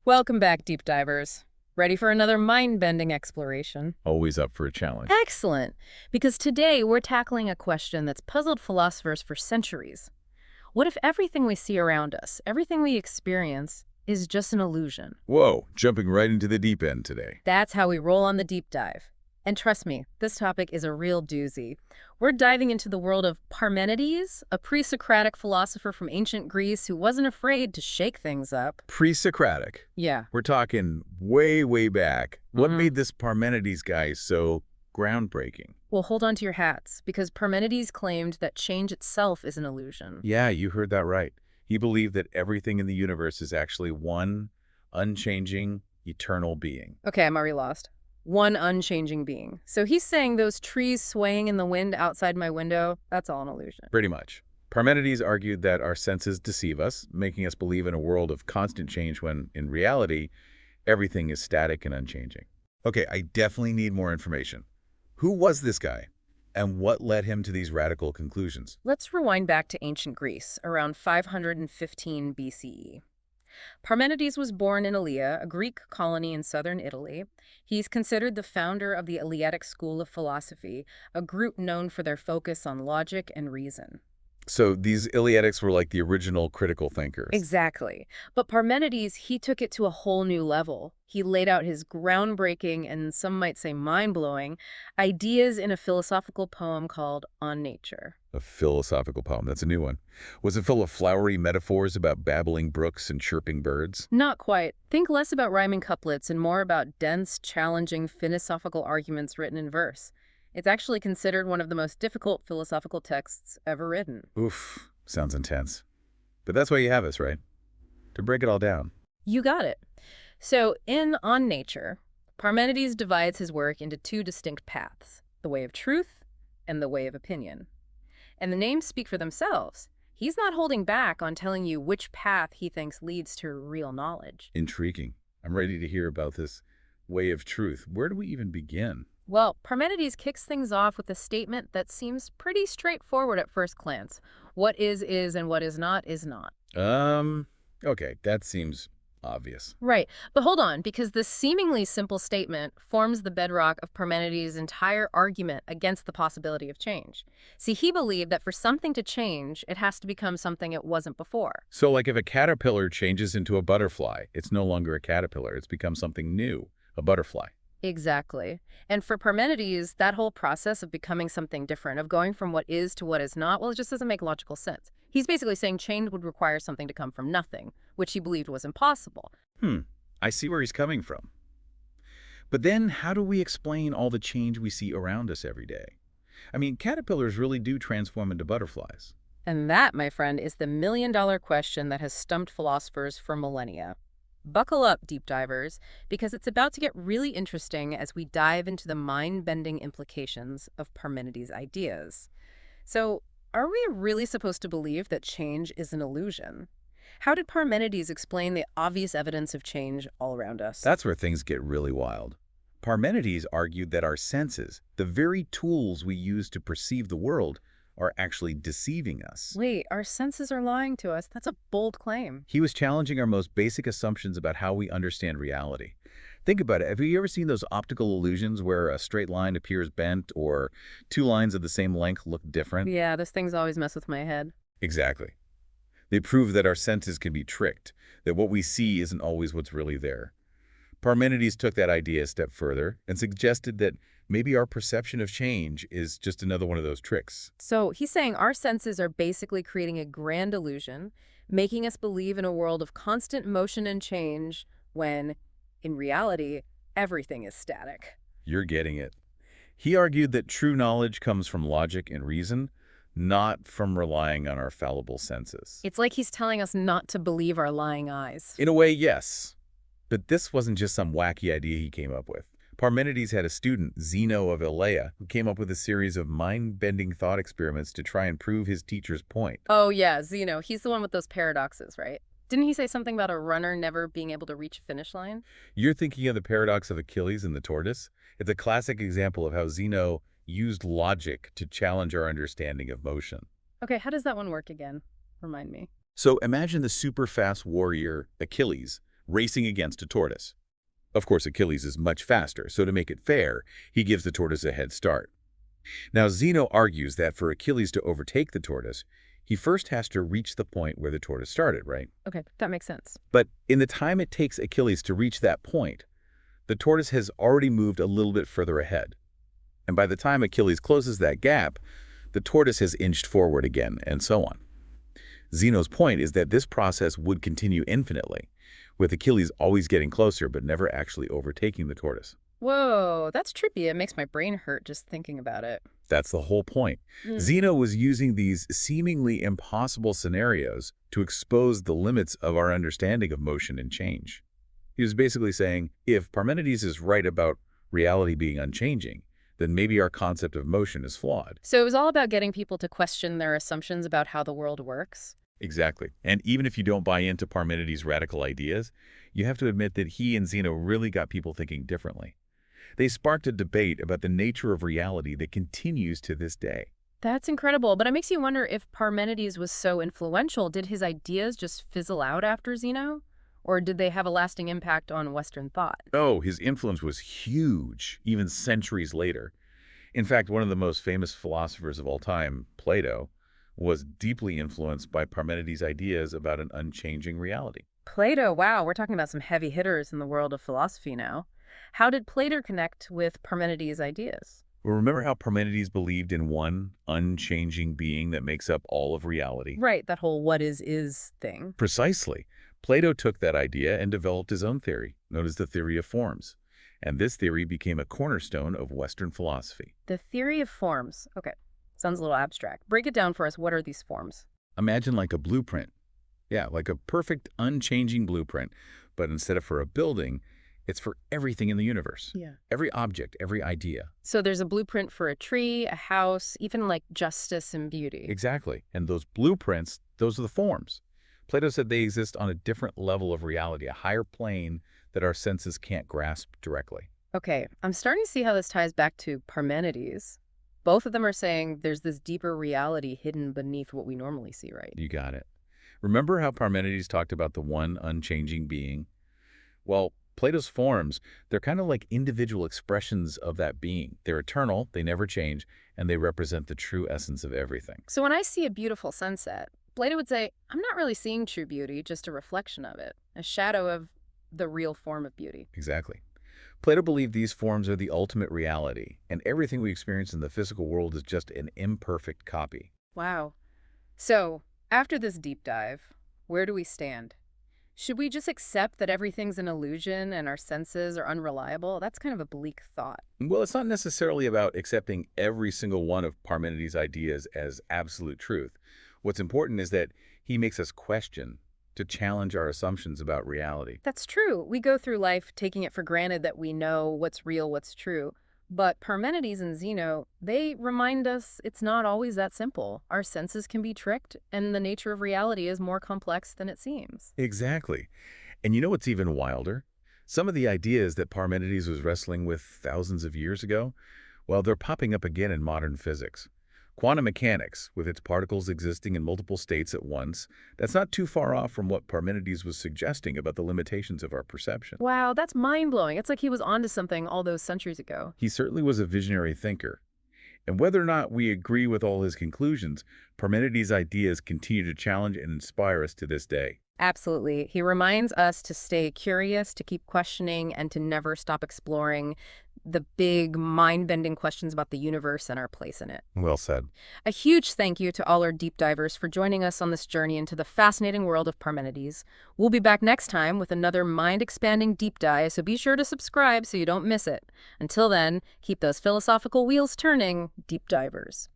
Welcome back, deep divers. Ready for another mind-bending exploration? Always up for a challenge. Excellent, because today we're tackling a question that's puzzled philosophers for centuries. What if everything we see around us, everything we experience, is just an illusion? Whoa, jumping right into the deep end today. That's how we roll on the deep dive. And trust me, this topic is a real doozy. We're diving into the world of Parmenides, a pre-Socratic philosopher from ancient Greece who wasn't afraid to shake things up. Pre-Socratic. Yeah. We're talking way, way back. What made this Parmenides guy so groundbreaking? Well, hold on to your hats, because Parmenides claimed that change itself is an illusion. Yeah, you heard that right. He believed that everything in the universe is actually one unchanging, eternal being. Okay, I'm already lost. One unchanging being. So he's saying those trees swaying in the wind outside my window, that's all an illusion. Pretty much. Parmenides argued that our senses deceive us, making us believe in a world of constant change when, in reality, everything is static and unchanging. Okay, I definitely need more information. Who was this guy? And what led him to these radical conclusions? Let's rewind back to ancient Greece, around 515 BCE. Parmenides was born in Elea, a Greek colony in southern Italy. He's considered the founder of the Eleatic school of philosophy, a group known for their focus on logic and reason. So these Eleatics were like the original critical thinkers. Exactly. But Parmenides, he took it to a whole new level. He laid out his groundbreaking, and some might say mind-blowing, ideas in a philosophical poem called On Nature. A philosophical poem, that's a new one. Was it full of flowery metaphors about babbling brooks and chirping birds? Not quite. Think less about rhyming couplets and more about dense, challenging philosophical arguments written in verse. It's actually considered one of the most difficult philosophical texts ever written. Oof, sounds intense. But that's why you have us, right? To break it all down. You got it. So, in On Nature, Parmenides divides his work into two distinct paths, the way of truth and the way of opinion. And the names speak for themselves. He's not holding back on telling you which path he thinks leads to real knowledge. Intriguing. I'm ready to hear about this way of truth. Where do we even begin? Well, Parmenides kicks things off with a statement that seems pretty straightforward at first glance. What is, and what is not, is not. Okay, that seems obvious. Right. But hold on, because this seemingly simple statement forms the bedrock of Parmenides' entire argument against the possibility of change. See, he believed that for something to change, it has to become something it wasn't before. So like if a caterpillar changes into a butterfly, it's no longer a caterpillar, it's become something new, a butterfly. Exactly. And for Parmenides, that whole process of becoming something different, of going from what is to what is not, well, it just doesn't make logical sense. He's basically saying change would require something to come from nothing, which he believed was impossible. I see where he's coming from. But then how do we explain all the change we see around us every day? I mean, caterpillars really do transform into butterflies. And that, my friend, is the million-dollar question that has stumped philosophers for millennia. Buckle up, deep divers, because it's about to get really interesting as we dive into the mind-bending implications of Parmenides' ideas. So, are we really supposed to believe that change is an illusion? How did Parmenides explain the obvious evidence of change all around us? That's where things get really wild. Parmenides argued that our senses, the very tools we use to perceive the world, are actually deceiving us. Wait, our senses are lying to us? That's a bold claim. He was challenging our most basic assumptions about how we understand reality. Think about it. Have you ever seen those optical illusions where a straight line appears bent or two lines of the same length look different? Yeah, those things always mess with my head. Exactly. They prove that our senses can be tricked, that what we see isn't always what's really there. Parmenides took that idea a step further and suggested that maybe our perception of change is just another one of those tricks. So he's saying our senses are basically creating a grand illusion, making us believe in a world of constant motion and change when, in reality, everything is static. You're getting it. He argued that true knowledge comes from logic and reason, not from relying on our fallible senses. It's like he's telling us not to believe our lying eyes. In a way, yes. But this wasn't just some wacky idea he came up with. Parmenides had a student, Zeno of Elea, who came up with a series of mind-bending thought experiments to try and prove his teacher's point. Oh yeah, Zeno. He's the one with those paradoxes, right? Didn't he say something about a runner never being able to reach a finish line? You're thinking of the paradox of Achilles and the tortoise? It's a classic example of how Zeno used logic to challenge our understanding of motion. Okay, how does that one work again? Remind me. So imagine the super-fast warrior, Achilles, racing against a tortoise. Of course, Achilles is much faster, so to make it fair, he gives the tortoise a head start. Now, Zeno argues that for Achilles to overtake the tortoise, he first has to reach the point where the tortoise started, right? Okay, that makes sense. But in the time it takes Achilles to reach that point, the tortoise has already moved a little bit further ahead. And by the time Achilles closes that gap, the tortoise has inched forward again, and so on. Zeno's point is that this process would continue infinitely, with Achilles always getting closer but never actually overtaking the tortoise. Whoa, that's trippy. It makes my brain hurt just thinking about it. That's the whole point. Zeno was using these seemingly impossible scenarios to expose the limits of our understanding of motion and change. He was basically saying, if Parmenides is right about reality being unchanging, then maybe our concept of motion is flawed. So it was all about getting people to question their assumptions about how the world works? Exactly. And even if you don't buy into Parmenides' radical ideas, you have to admit that he and Zeno really got people thinking differently. They sparked a debate about the nature of reality that continues to this day. That's incredible, but it makes you wonder if Parmenides was so influential, did his ideas just fizzle out after Zeno? Or did they have a lasting impact on Western thought? Oh, his influence was huge, even centuries later. In fact, one of the most famous philosophers of all time, Plato, was deeply influenced by Parmenides' ideas about an unchanging reality. Plato, wow, we're talking about some heavy hitters in the world of philosophy now. How did Plato connect with Parmenides' ideas? Well, remember how Parmenides believed in one unchanging being that makes up all of reality? Right, that whole what is thing. Precisely. Plato took that idea and developed his own theory, known as the theory of forms. And this theory became a cornerstone of Western philosophy. The theory of forms. Okay, sounds a little abstract. Break it down for us. What are these forms? Imagine like a blueprint. Yeah, like a perfect, unchanging blueprint. But instead of for a building, it's for everything in the universe. Yeah. Every object, every idea. So there's a blueprint for a tree, a house, even like justice and beauty. Exactly. And those blueprints, those are the forms. Plato said they exist on a different level of reality, a higher plane that our senses can't grasp directly. Okay, I'm starting to see how this ties back to Parmenides. Both of them are saying there's this deeper reality hidden beneath what we normally see, right? You got it. Remember how Parmenides talked about the one unchanging being? Well, Plato's forms, they're kind of like individual expressions of that being. They're eternal, they never change, and they represent the true essence of everything. So when I see a beautiful sunset, Plato would say, I'm not really seeing true beauty, just a reflection of it, a shadow of the real form of beauty. Exactly. Plato believed these forms are the ultimate reality, and everything we experience in the physical world is just an imperfect copy. Wow. So, after this deep dive, where do we stand? Should we just accept that everything's an illusion and our senses are unreliable? That's kind of a bleak thought. Well, it's not necessarily about accepting every single one of Parmenides' ideas as absolute truth. What's important is that he makes us question, to challenge our assumptions about reality. That's true. We go through life taking it for granted that we know what's real, what's true. But Parmenides and Zeno, they remind us it's not always that simple. Our senses can be tricked, and the nature of reality is more complex than it seems. Exactly. And you know what's even wilder? Some of the ideas that Parmenides was wrestling with thousands of years ago, well, they're popping up again in modern physics. Quantum mechanics, with its particles existing in multiple states at once, that's not too far off from what Parmenides was suggesting about the limitations of our perception. Wow, that's mind-blowing. It's like he was onto something all those centuries ago. He certainly was a visionary thinker. And whether or not we agree with all his conclusions, Parmenides' ideas continue to challenge and inspire us to this day. Absolutely. He reminds us to stay curious, to keep questioning, and to never stop exploring the big, mind-bending questions about the universe and our place in it. Well said. A huge thank you to all our deep divers for joining us on this journey into the fascinating world of Parmenides. We'll be back next time with another mind-expanding deep dive, so be sure to subscribe so you don't miss it. Until then, keep those philosophical wheels turning, deep divers.